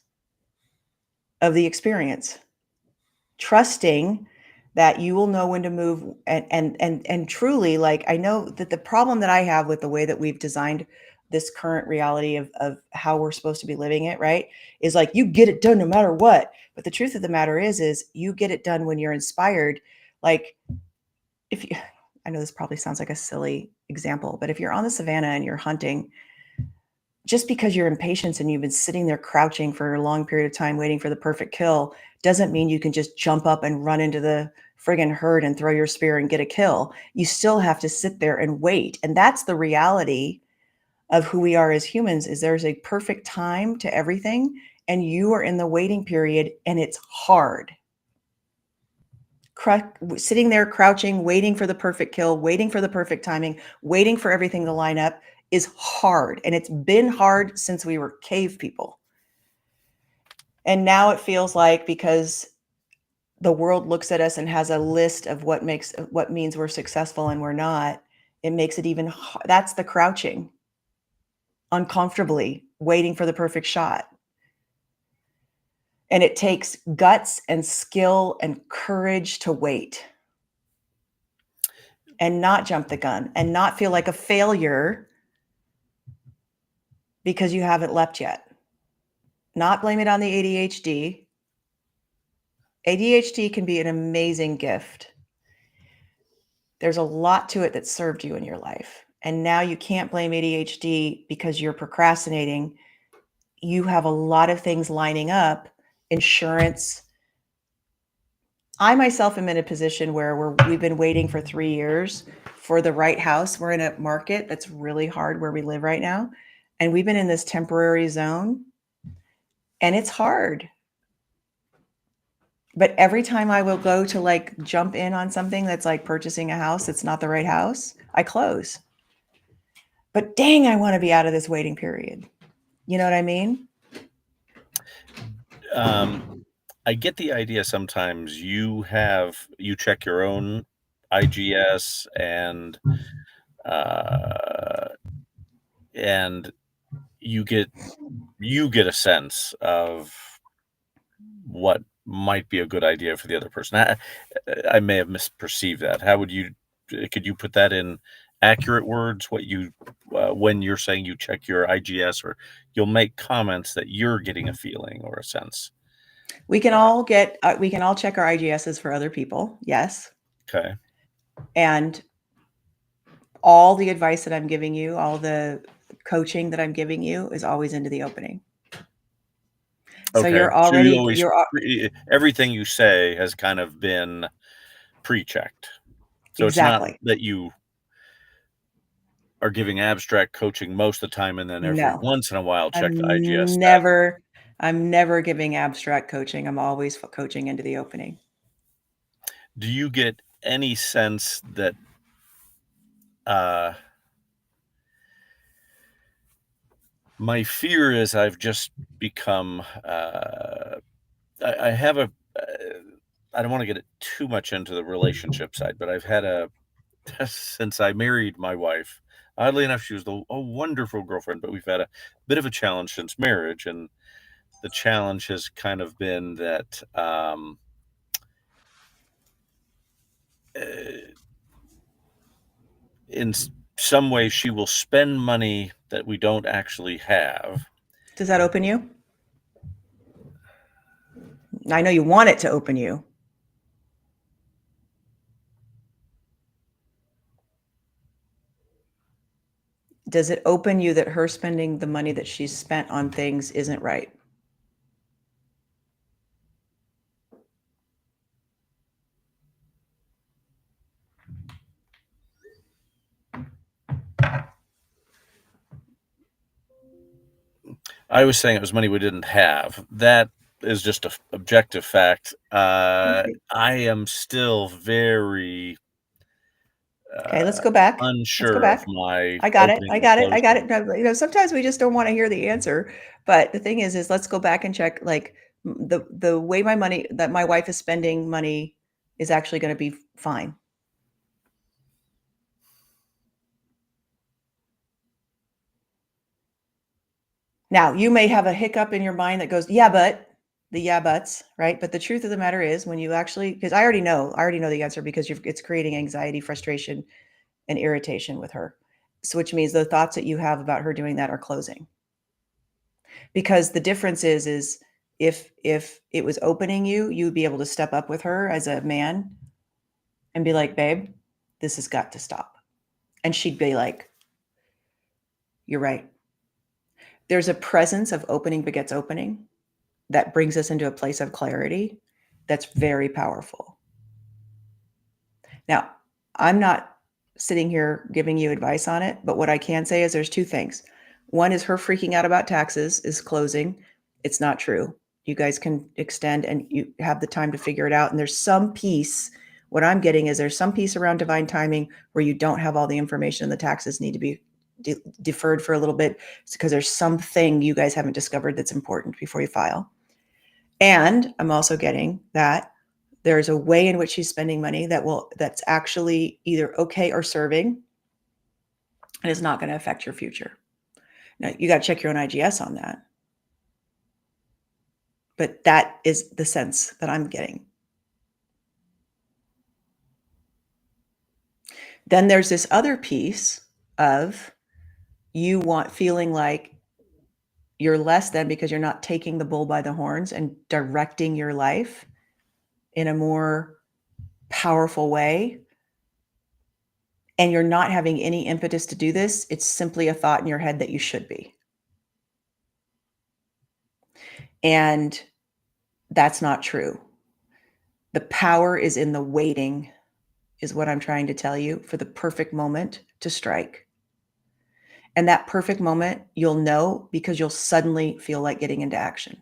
of the experience. Trusting that you will know when to move, and truly, like, I know that the problem that I have with the way that we've designed this current reality of how we're supposed to be living it, right, is like you get it done no matter what. But the truth of the matter is you get it done when you're inspired. Like, if you, I know this probably sounds like a silly example, but if you're on the savannah and you're hunting, just because you're impatient and you've been sitting there crouching for a long period of time waiting for the perfect kill doesn't mean you can just jump up and run into the friggin' herd and throw your spear and get a kill. You still have to sit there and wait. And that's the reality of who we are as humans, is there's a perfect time to everything, and you are in the waiting period, and it's hard. Sitting there crouching, waiting for the perfect kill, waiting for the perfect timing, waiting for everything to line up is hard. And it's been hard since we were cave people. And now it feels like, because the world looks at us and has a list of what means we're successful and we're not, it makes it even that's the crouching, uncomfortably waiting for the perfect shot. And it takes guts and skill and courage to wait and not jump the gun and not feel like a failure because you haven't leapt yet. Not blame it on the ADHD. ADHD can be an amazing gift. There's a lot to it that served you in your life. And now you can't blame ADHD because you're procrastinating. You have a lot of things lining up, insurance. I myself am in a position where we've been waiting for 3 years for the right house. We're in a market that's really hard where we live right now. And we've been in this temporary zone, and it's hard. But every time I will go to like jump in on something that's like purchasing a house that's not the right house, I close. But dang, I want to be out of this waiting period. You know what I mean? I get the idea sometimes you check your own IGS and you get a sense of what might be a good idea for the other person. I may have misperceived that. Could you put that in accurate words? When you're saying you check your IGS, or you'll make comments that you're getting a feeling or a sense. We can all check our IGSs for other people. Yes. Okay. And all the advice that I'm giving you, all the coaching that I'm giving you is always into the opening. So Okay. you're already, everything you say has kind of been pre-checked. So exactly. It's not that you are giving abstract coaching most of the time and then every once in a while check the IGS. I'm never giving abstract coaching. I'm always coaching into the opening. Do you get any sense that my fear is I've just become I have a I don't want to get it too much into the relationship side, but I've had since I married my wife, oddly enough, she was a wonderful girlfriend, but we've had a bit of a challenge since marriage. And the challenge has kind of been that in some way she will spend money that we don't actually have. Does that open you? I know you want it to open you. Does it open you that her spending the money that she's spent on things isn't right? I was saying it was money we didn't have. That is just an objective fact. I am still very okay, let's go back. unsure of my I got it. No, sometimes we just don't want to hear the answer. But the thing is let's go back and check, like, the way my wife is spending money is actually going to be fine. Now, you may have a hiccup in your mind that goes, yeah, but the yeah buts, right? But the truth of the matter is, when you actually, because I already know the answer, because it's creating anxiety, frustration, and irritation with her. So, which means the thoughts that you have about her doing that are closing. Because the difference is if it was opening you, you'd be able to step up with her as a man and be like, babe, this has got to stop. And she'd be like, you're right. There's a presence of opening begets opening that brings us into a place of clarity that's very powerful. Now, I'm not sitting here giving you advice on it, but what I can say is there's two things. One is her freaking out about taxes is closing. It's not true. You guys can extend and you have the time to figure it out. And there's some piece, what I'm getting is there's some piece around divine timing where you don't have all the information and the taxes need to be deferred for a little bit. It's because there's something you guys haven't discovered that's important before you file. And I'm also getting that there's a way in which she's spending money that's actually either okay or serving and is not going to affect your future. Now, you got to check your own IGS on that. But that is the sense that I'm getting. Then there's this other piece of you feeling like you're less than because you're not taking the bull by the horns and directing your life in a more powerful way. And you're not having any impetus to do this. It's simply a thought in your head that you should be. And that's not true. The power is in the waiting, is what I'm trying to tell you, for the perfect moment to strike. And that perfect moment, you'll know because you'll suddenly feel like getting into action.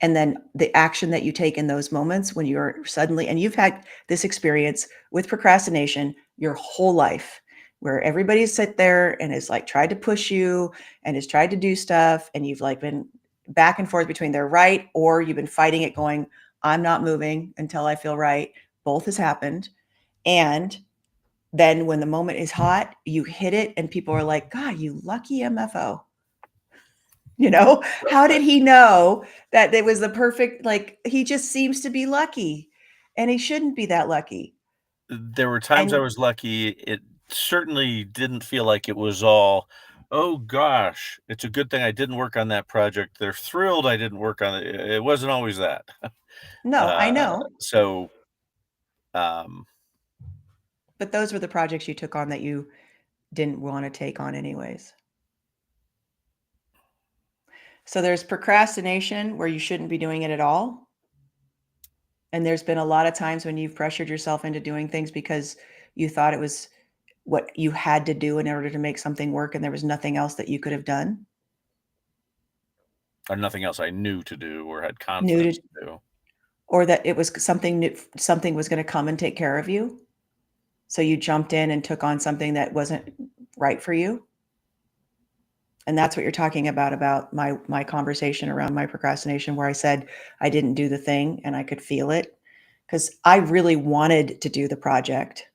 And then the action that you take in those moments when you're suddenly, and you've had this experience with procrastination your whole life, where everybody's sit there and has like tried to push you and has tried to do stuff. And you've like been back and forth between they're right, or you've been fighting it going, I'm not moving until I feel right. Both has happened. And then when the moment is hot, you hit it and people are like, God, you lucky MFO. How did he know that it was the perfect, like, he just seems to be lucky and he shouldn't be that lucky. There were times I was lucky. It certainly didn't feel like it was all, oh gosh, it's a good thing I didn't work on that project. They're thrilled I didn't work on it. It wasn't always that. No, I know. So, but those were the projects you took on that you didn't want to take on anyways. So there's procrastination where you shouldn't be doing it at all. And there's been a lot of times when you've pressured yourself into doing things because you thought it was what you had to do in order to make something work, and there was nothing else that you could have done. Or nothing else I knew to do or had confidence to do. Or that it was something new, something was going to come and take care of you. So you jumped in and took on something that wasn't right for you. And that's what you're talking about my conversation around my procrastination, where I said I didn't do the thing and I could feel it because I really wanted to do the project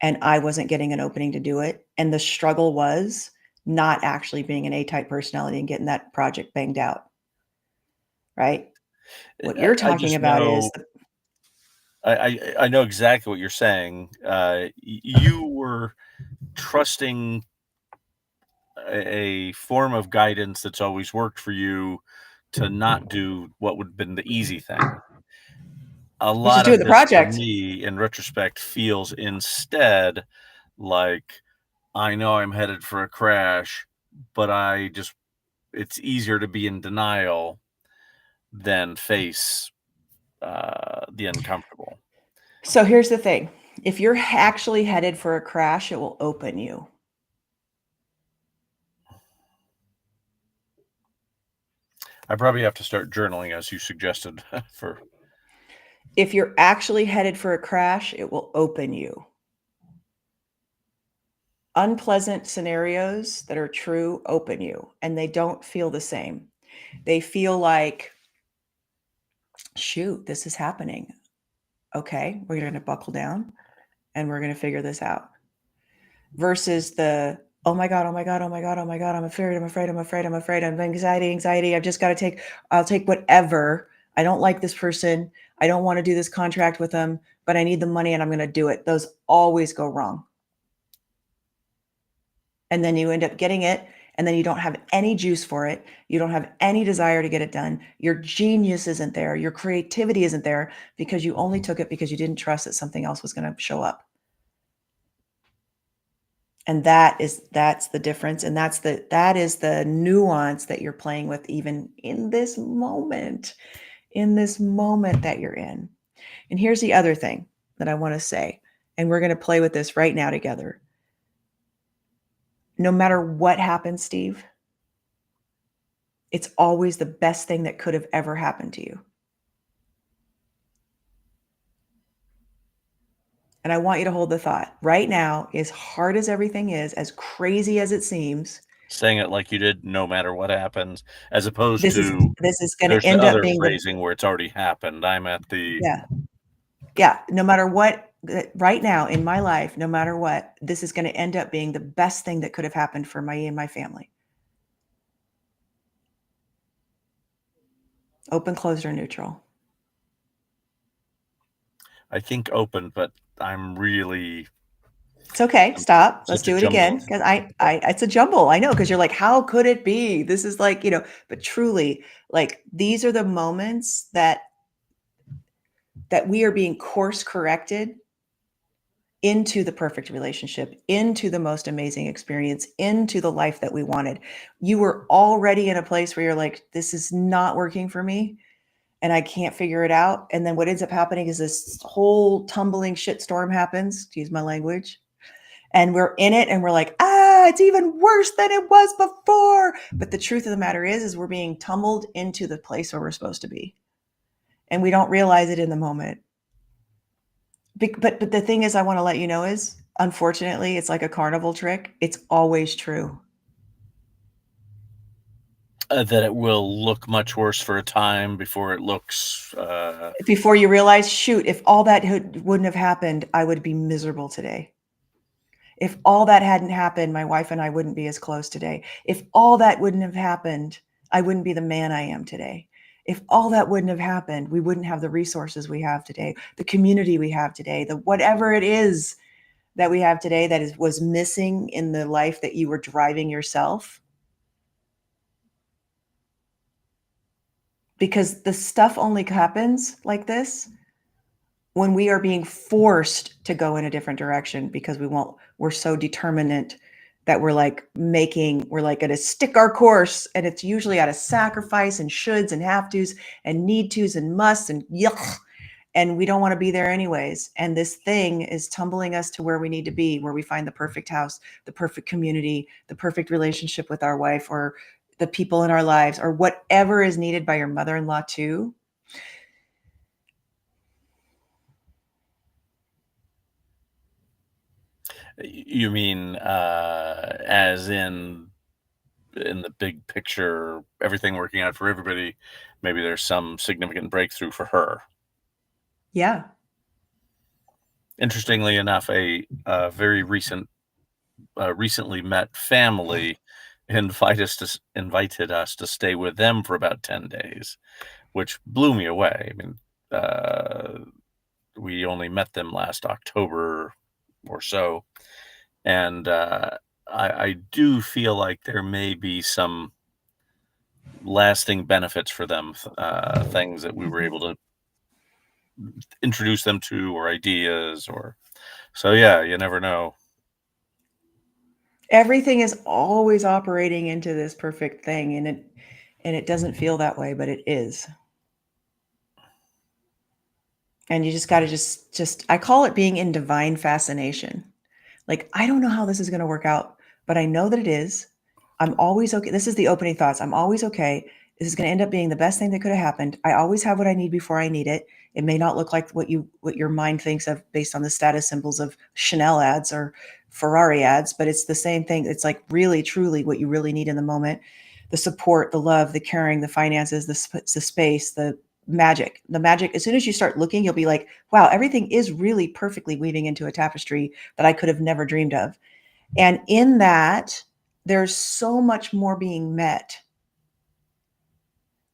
and I wasn't getting an opening to do it. And the struggle was not actually being an A-type personality and getting that project banged out. Right? What you're talking about is I know exactly what you're saying. You were trusting a form of guidance that's always worked for you to not do what would have been the easy thing. A lot doing of the this for project. me, in retrospect, feels instead like I know I'm headed for a crash, but it's easier to be in denial than face the uncomfortable. So here's the thing. If you're actually headed for a crash, it will open you. I probably have to start journaling, as you suggested. If you're actually headed for a crash, it will open you. Unpleasant scenarios that are true open you, and they don't feel the same. They feel like, shoot, this is happening. Okay, we're going to buckle down and we're going to figure this out. Versus oh my God, oh my God, oh my God, oh my God, I'm afraid, I'm afraid, I'm afraid, I'm afraid, I'm anxiety, anxiety. I've just got to I'll take whatever. I don't like this person. I don't want to do this contract with them, but I need the money and I'm going to do it. Those always go wrong. And then you end up getting it, and then you don't have any juice for it. You don't have any desire to get it done. Your genius isn't there. Your creativity isn't there because you only took it because you didn't trust that something else was going to show up. And that's the difference. And that is the nuance that you're playing with even in this moment that you're in. And here's the other thing that I want to say, and we're going to play with this right now together. No matter what happens, Steve, it's always the best thing that could have ever happened to you. And I want you to hold the thought right now, as hard as everything is, as crazy as it seems, Saying it like you did, no matter what happens, as opposed this is to going to there's the end up other being phrasing where it's already happened. I'm at the yeah. No matter what, right now in my life, no matter what, this is going to end up being the best thing that could have happened for me and my family. Open, closed, or neutral? I think open, but I'm really It's okay. Stop. Let's such a do it jumble again. of Because it's a jumble. I know. Because you're like, how could it be? This is like, but truly, like, these are the moments that we are being course corrected into the perfect relationship, into the most amazing experience, into the life that we wanted. You were already in a place where you're like, this is not working for me and I can't figure it out. And then what ends up happening is this whole tumbling shitstorm happens, to use my language. And we're in it and we're like, it's even worse than it was before. But the truth of the matter is we're being tumbled into the place where we're supposed to be. And we don't realize it in the moment. But the thing is, I want to let you know is, unfortunately, it's like a carnival trick. It's always true. that it will look much worse for a time before it looks Before you realize, shoot, if all that wouldn't have happened, I would be miserable today. If all that hadn't happened, my wife and I wouldn't be as close today. If all that wouldn't have happened, I wouldn't be the man I am today. If all that wouldn't have happened, we wouldn't have the resources we have today, the community we have today, the whatever it is that we have today that was missing in the life that you were driving yourself. Because the stuff only happens like this when we are being forced to go in a different direction because we're so determinant that we're like going to stick our course, and it's usually out of sacrifice and shoulds and have tos and need tos and musts and yuck. And we don't want to be there anyways. And this thing is tumbling us to where we need to be, where we find the perfect house, the perfect community, the perfect relationship with our wife or the people in our lives, or whatever is needed by your mother-in-law too. You mean as in the big picture, everything working out for everybody, maybe there's some significant breakthrough for her. Yeah. Interestingly enough, a very recently met family invited us to stay with them for about 10 days, which blew me away. I mean, we only met them last October or so. And I do feel like there may be some lasting benefits for them, things that we were able to introduce them to, or ideas, so yeah, you never know. Everything is always operating into this perfect thing, and it doesn't feel that way, but it is. And you just got to just I call it being in divine fascination. Like, I don't know how this is going to work out, but I know that it is. I'm always okay. This is the opening thoughts. I'm always okay. This is going to end up being the best thing that could have happened. I always have what I need before I need it. It may not look like what your mind thinks of based on the status symbols of Chanel ads or Ferrari ads, but it's the same thing. It's like really, truly what you really need in the moment. The support, the love, the caring, the finances, the space, the magic. As soon as you start looking, you'll be like, wow, everything is really perfectly weaving into a tapestry that I could have never dreamed of. And in that, there's so much more being met.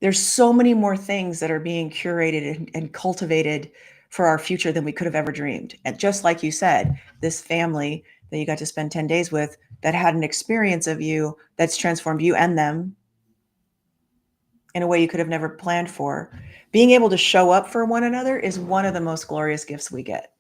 There's so many more things that are being curated and cultivated for our future than we could have ever dreamed. And just like you said, this family that you got to spend 10 days with that had an experience of you that's transformed you and them in a way you could have never planned for. Being able to show up for one another is one of the most glorious gifts we get.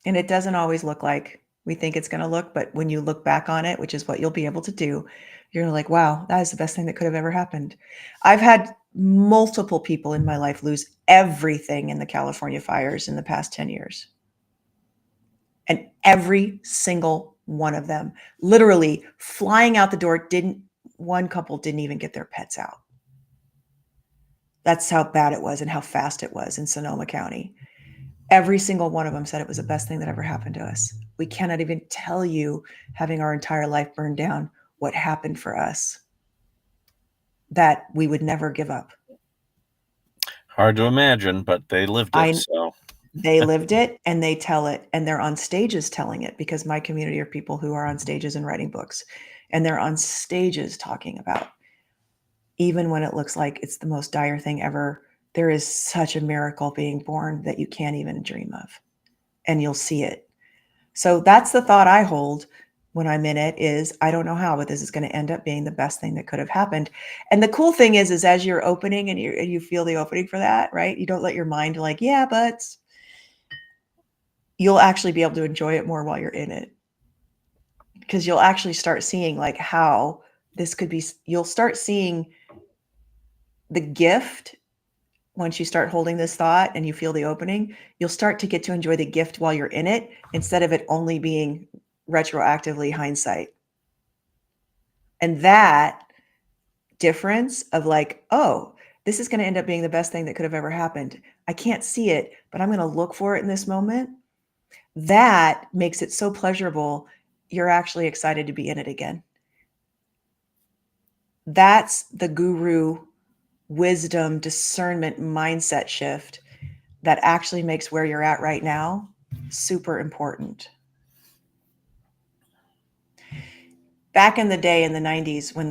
And it doesn't always look like we think it's going to look, but when you look back on it, which is what you'll be able to do, you're like, wow, that is the best thing that could have ever happened. I've had multiple people in my life lose everything in the California fires in the past 10 years. And every single one of them, literally flying out the door, one couple didn't even get their pets out. That's how bad it was and how fast it was in Sonoma County. Every single one of them said it was the best thing that ever happened to us. We cannot even tell you, having our entire life burned down, what happened for us, that we would never give up. Hard to imagine, but they lived it. So they lived it and they tell it, and they're on stages telling it, because my community are people who are on stages and writing books, and they're on stages talking about, even when it looks like it's the most dire thing ever, there is such a miracle being born that you can't even dream of, and you'll see it. So that's the thought I hold when I'm in it, is I don't know how, but this is going to end up being the best thing that could have happened. And the cool thing is as you're opening and you feel the opening for that, right? You don't let your mind like, yeah, but you'll actually be able to enjoy it more while you're in it, because you'll actually start seeing like how this could be. You'll start seeing the gift. Once you start holding this thought and you feel the opening, you'll start to get to enjoy the gift while you're in it, instead of it only being retroactively hindsight. And that difference of like, oh, this is going to end up being the best thing that could have ever happened. I can't see it, but I'm going to look for it in this moment. That makes it so pleasurable. You're actually excited to be in it again. That's the guru wisdom, discernment, mindset shift that actually makes where you're at right now super important. Back in the day, in the 90s, when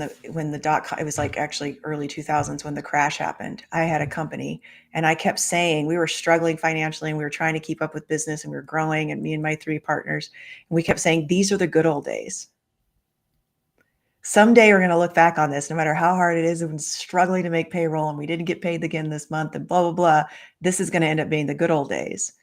the .com, it was like actually early 2000s when the crash happened, I had a company, and I kept saying we were struggling financially and we were trying to keep up with business and we were growing, and me and my 3 partners, and we kept saying, these are the good old days. Someday we're going to look back on this, no matter how hard it is and struggling to make payroll and we didn't get paid again this month and blah, blah, blah. This is going to end up being the good old days.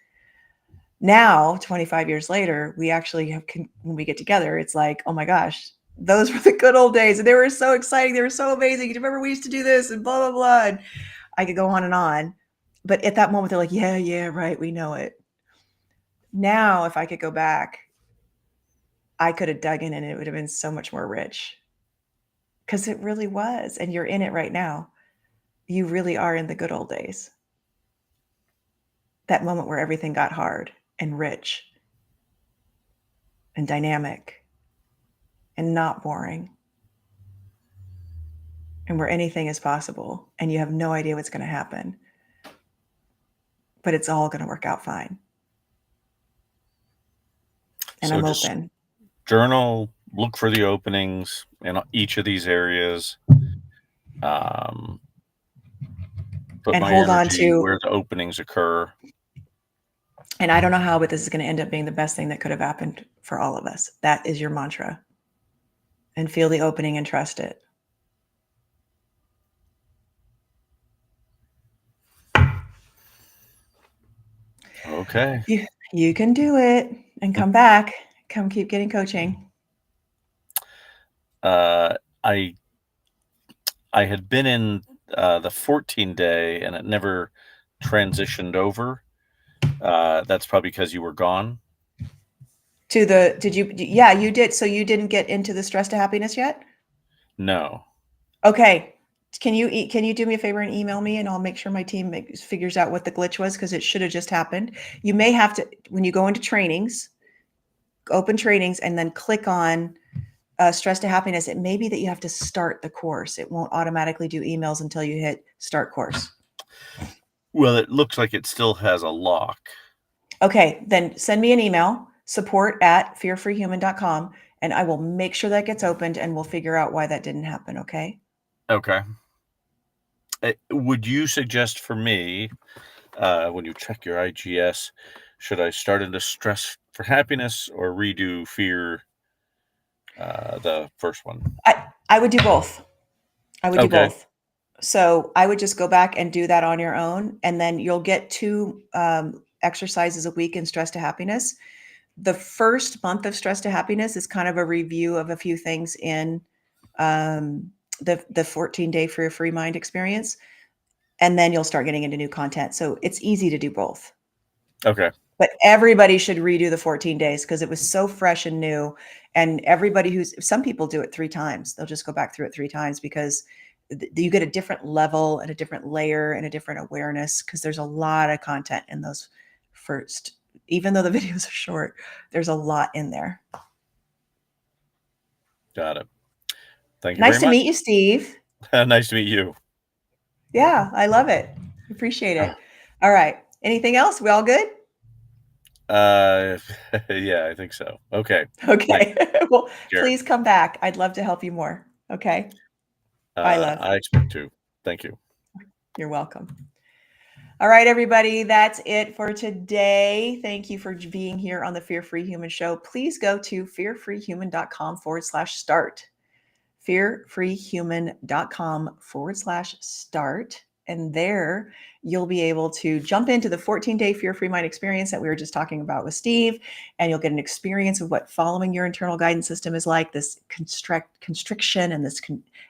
Now, 25 years later, we actually have, when we get together, it's like, oh my gosh, those were the good old days. And they were so exciting. They were so amazing. You remember we used to do this and blah, blah, blah. And I could go on and on. But at that moment, they're like, yeah, right. We know it. Now, if I could go back, I could have dug in and it would have been so much more rich. Because it really was. And you're in it right now. You really are in the good old days. That moment where everything got hard and rich and dynamic and not boring. And where anything is possible and you have no idea what's going to happen. But it's all going to work out fine. And so I'm open. Journal, look for the openings in each of these areas. And hold on to where the openings occur. And I don't know how, but this is going to end up being the best thing that could have happened for all of us. That is your mantra. And feel the opening and trust it. Okay. You can do it and come back. Come keep getting coaching. I had been in the 14-day and it never transitioned over. That's probably because you were gone. Yeah, you did. So you didn't get into the Stress to Happiness yet? No. Okay. Can you do me a favor and email me, and I'll make sure my team figures out what the glitch was, because it should have just happened. You may have to, when you go into trainings, open trainings, and then click on Stress to Happiness. It may be that you have to start the course. It won't automatically do emails until you hit start course. Well, it looks like it still has a lock. Okay, then send me an email, support@fearfreehuman.com, and I will make sure that gets opened and we'll figure out why that didn't happen. Okay. Okay. Would you suggest for me, when you check your IGS, should I start into stress for happiness or redo fear, the first one? I would do both. I would do Okay. both. So I would just go back and do that on your own, and then you'll get 2 exercises a week in stress to happiness. The first month of stress to happiness is kind of a review of a few things in the 14-day for a free mind experience, and then you'll start getting into new content. So it's easy to do both. Okay. But everybody should redo the 14 days because it was so fresh and new. And some people do it 3 times. They'll just go back through it 3 times because you get a different level and a different layer and a different awareness because there's a lot of content in those first. Even though the videos are short, there's a lot in there. Got it. Thank you Nice very to much. meet you, Steve. Nice to meet you. Yeah, I love it. Appreciate it. All right. Anything else? We all good? Yeah, I think so. Okay. Okay. Well, Sure. please come back. I'd love to help you more. Okay. Bye, love. I expect to. Thank you. You're welcome. All right, everybody, that's it for today. Thank you for being here on the Fear Free Human Show. Please go to fearfreehuman.com/start. fearfreehuman.com/start. And there you'll be able to jump into the 14-day Fear Free Mind experience that we were just talking about with Steve. And you'll get an experience of what following your internal guidance system is like, this constriction and this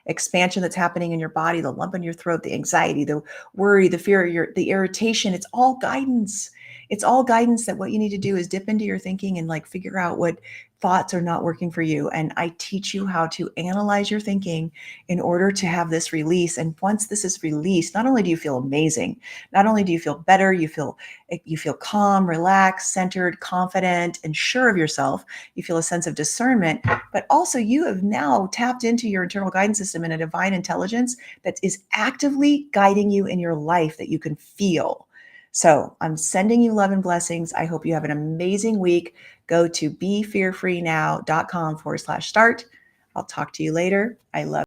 expansion that's happening in your body, the lump in your throat, the anxiety, the worry, the fear, the irritation. It's all guidance. It's all guidance that what you need to do is dip into your thinking and like figure out what thoughts are not working for you. And I teach you how to analyze your thinking in order to have this release. And once this is released, not only do you feel amazing, not only do you feel better, you feel calm, relaxed, centered, confident, and sure of yourself. You feel a sense of discernment, but also you have now tapped into your internal guidance system and a divine intelligence that is actively guiding you in your life that you can feel. So I'm sending you love and blessings. I hope you have an amazing week. Go to befearfreenow.com/start. I'll talk to you later. I love you.